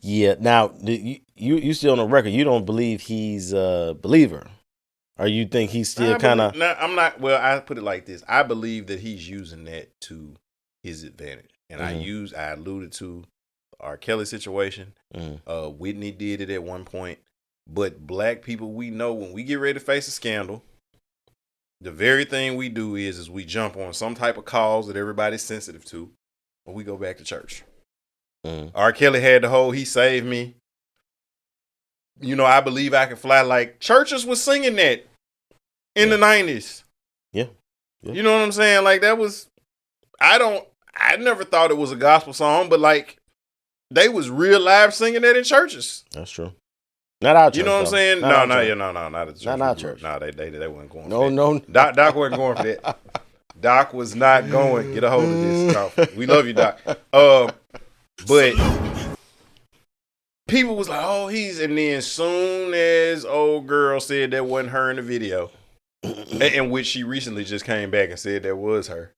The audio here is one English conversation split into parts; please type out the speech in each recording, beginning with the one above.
Yeah. Now, you still on the record. You don't believe he's a believer, or you think he's still kind of? No, I'm not. Well, I put it like this: I believe that he's using that to his advantage, and I alluded to R. Kelly situation. Whitney did it at one point, but black people, we know when we get ready to face a scandal, the very thing we do is we jump on some type of cause that everybody's sensitive to, or we go back to church. R. Kelly had the whole "He Saved Me." I believe I can fly. Like churches was singing that in the 90s. Yeah. You know what I'm saying? Like that was, I never thought it was a gospel song, but like they was real live singing that in churches. That's true. Not our church. You know what I'm saying? Not No, not at the church. Not our church. No, they weren't going. No. Doc wasn't going for that. Doc was not going. Get a hold of this. We love you, Doc. But people was like, "Oh, and then soon as old girl said that wasn't her in the video, in which she recently just came back and said that was her,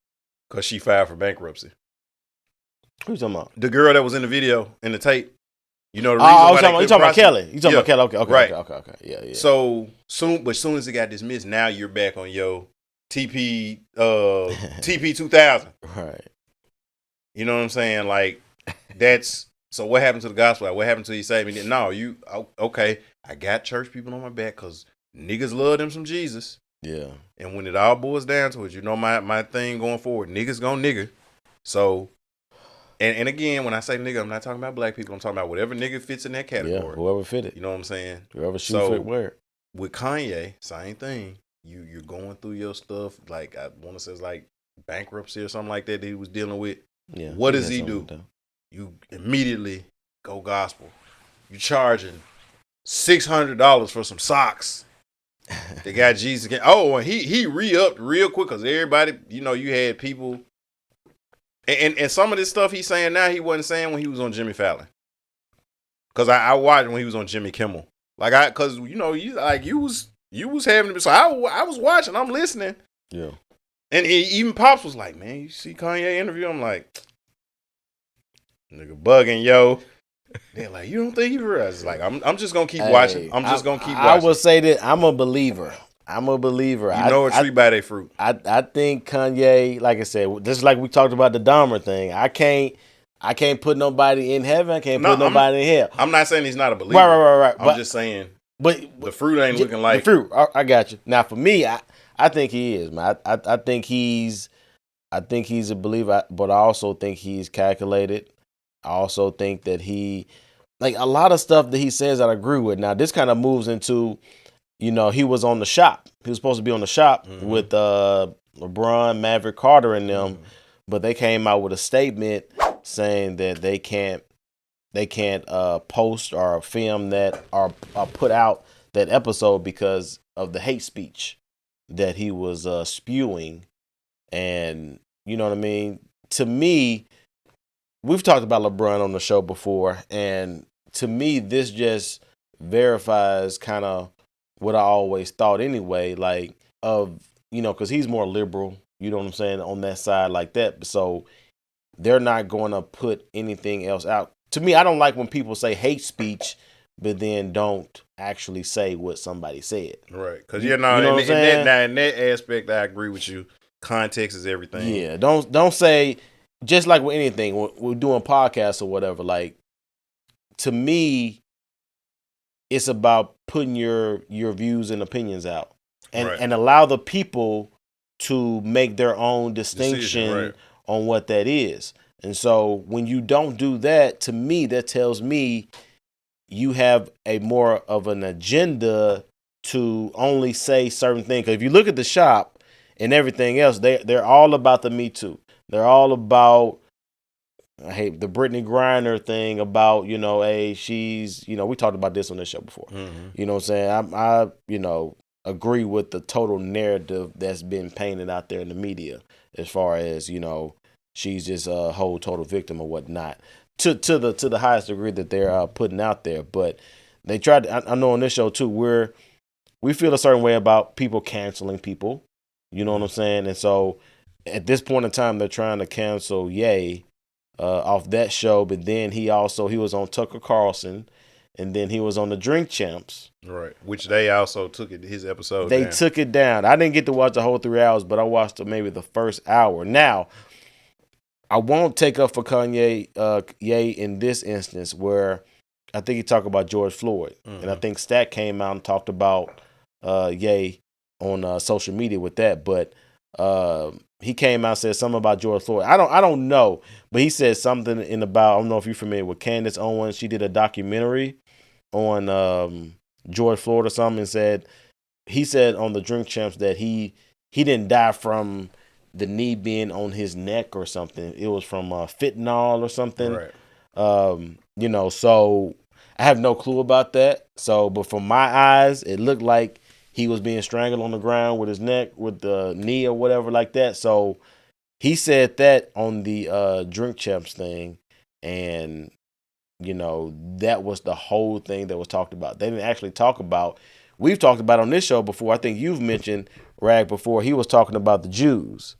because she filed for bankruptcy." Who's talking about? The girl that was in the video in the tape. The reason you talking about Kelly? You talking about Kelly? Okay, right. Okay. Yeah. So soon as it got dismissed, now you're back on your TP 2000. Right. You know what I'm saying? Like that's so. What happened to the gospel? What happened to you saved me? No, okay. I got church people on my back because niggas love them some Jesus. Yeah. And when it all boils down to it, my thing going forward, niggas gon' nigga. So. And again, when I say nigga, I'm not talking about black people. I'm talking about whatever nigga fits in that category. Yeah, whoever fit it. You know what I'm saying? Whoever shoe fit wear. With Kanye, same thing. You're going through your stuff. Like I want to say it's like bankruptcy or something like that he was dealing with. Yeah. What does he do? You immediately go gospel. You charging $600 for some socks. They got Jesus again. Oh, and he re-upped real quick because everybody, you had people. And some of this stuff he's saying now, he wasn't saying when he was on Jimmy Fallon. Cause I watched when he was on Jimmy Kimmel. Cause you was having to. So I was watching. I'm listening. Yeah. And even Pops was like, "Man, you see Kanye interview?" I'm like, "Nigga bugging, yo." They're like, "You don't think he real?" It's like I'm just gonna keep watching. I'm just gonna keep watching. I will say that I'm a believer. You know a tree by their fruit. I think Kanye, like I said, just like we talked about the Dahmer thing, I can't put nobody in heaven. I can't put nobody in hell. I'm not saying he's not a believer. Right. I'm just saying, but the fruit ain't looking like the fruit. I got you. Now for me, I think he is, man. I think he's a believer, but I also think he's calculated. I also think that he, like a lot of stuff that he says, I agree with. Now this kind of moves into. He was on the shop. He was supposed to be on the shop with LeBron, Maverick Carter and them, but they came out with a statement saying that they can't post or film that or put out that episode because of the hate speech that he was spewing. And you know what I mean? To me, we've talked about LeBron on the show before, and to me, this just verifies kind of what I always thought anyway, because he's more liberal, you know what I'm saying, on that side like that. So they're not going to put anything else out. To me, I don't like when people say hate speech, but then don't actually say what somebody said. Right. Because, in that aspect, I agree with you. Context is everything. Yeah. Don't say, just like with anything, we're doing podcasts or whatever, like, to me, it's about putting your views and opinions out and allow the people to make their own distinction on what that is. And so when you don't do that, to me, that tells me you have a more of an agenda to only say certain things. 'Cause if you look at the shop and everything else, they're all about the Me Too. They're all about, I hate the Brittany Griner thing about, she's, we talked about this on this show before. Mm-hmm. You know what I'm saying? I agree with the total narrative that's been painted out there in the media as far as, she's just a whole total victim or whatnot to the highest degree that they're putting out there. But they tried, I know on this show too, we feel a certain way about people canceling people. You know what I'm saying? And so at this point in time, they're trying to cancel Ye. off that show. But then he was on Tucker Carlson, and then he was on the Drink Champs. Right, which they also took his episode. They took it down. I didn't get to watch the whole 3 hours, but I watched maybe the first hour. Now, I won't take up for Kanye Ye in this instance where I think he talked about George Floyd. Mm-hmm. And I think Stack came out and talked about Ye on social media with that. But he came out and said something about George Floyd. I don't know, but he said something about, I don't know if you're familiar with Candace Owens. She did a documentary on George Floyd or something, and he said on the Drink Champs that he didn't die from the knee being on his neck or something. It was from fentanyl or something. Right. So I have no clue about that. So, but from my eyes, it looked like he was being strangled on the ground with his neck, with the knee or whatever like that. So he said that on the Drink Champs thing, and that was the whole thing that was talked about. They didn't actually talk about. We've talked about on this show before. I think you've mentioned Rag before. He was talking about the Jews.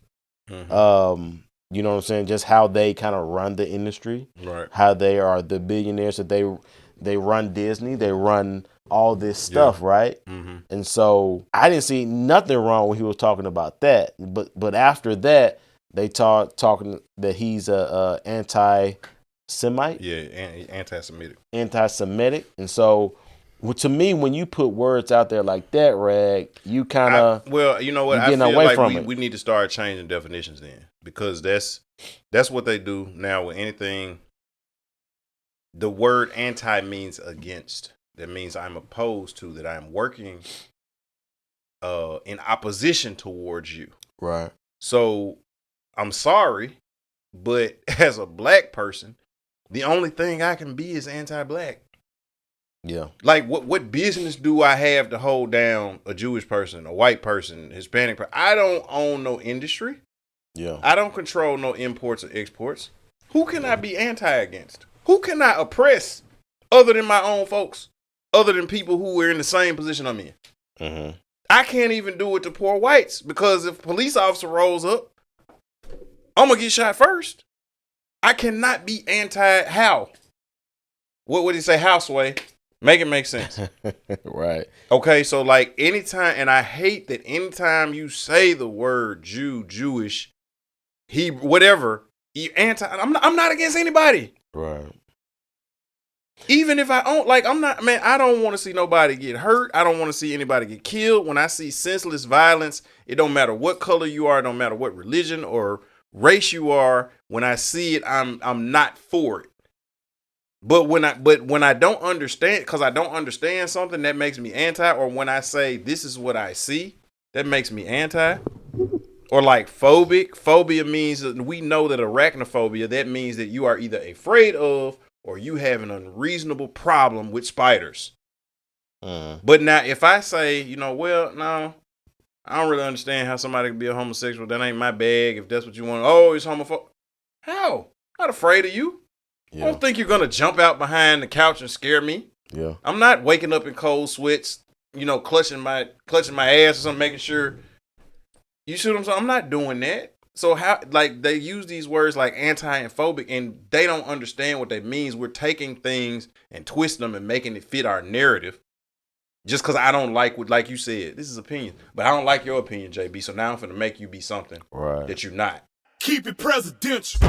Mm-hmm. You know what I'm saying? Just how they kind of run the industry, right? How they are the billionaires, that they run Disney, they run all this stuff, yeah. Right? Mm-hmm. And so I didn't see nothing wrong when he was talking about that. But after that, they talking that he's a anti-Semite. Yeah, anti-Semitic. Anti-Semitic, and so. Well, to me, when you put words out there like that, Rag, you kind of you know what? I feel like we need to start changing definitions then, because that's what they do now with anything. The word anti means against. That means I'm opposed to, that I'm working in opposition towards you. Right. So I'm sorry, but as a black person, the only thing I can be is anti-black. Yeah. Like, what business do I have to hold down a Jewish person, a white person, Hispanic person? I don't own no industry. Yeah. I don't control no imports or exports. Who can I be anti-against? Who can I oppress other than my own folks? Other than people who are in the same position I'm in? Mm-hmm. I can't even do it to poor whites, because if a police officer rolls up, I'm going to get shot first. I cannot be how? What would he say? Houseway. Make it make sense. Right. Okay, so like anytime, and I hate that anytime you say the word Jew, Jewish, whatever, you I'm not against anybody. Right. Even if I don't, I don't want to see nobody get hurt. I don't want to see anybody get killed. When I see senseless violence, it don't matter what color you are, it don't matter what religion or race you are. When I see it, I'm not for it. But when I don't understand, because I don't understand something, that makes me anti. Or when I say this is what I see, that makes me anti. Or like phobic. Phobia means that we know that arachnophobia, that means that you are either afraid of or you have an unreasonable problem with spiders. But now if I say, no, I don't really understand how somebody can be a homosexual. That ain't my bag. If that's what you want. Oh, it's homophobic. How? I'm not afraid of you. Yeah. I don't think you're going to jump out behind the couch and scare me. Yeah. I'm not waking up in cold sweats, clutching my ass or something, making sure. You see what I'm saying? I'm not doing that. So how, they use these words like anti and phobic, and they don't understand what that means. We're taking things and twisting them and making it fit our narrative. Just because I don't like you said, this is opinion, but I don't like your opinion, JB. So now I'm finna make you be something that you're not. Keep it presidential.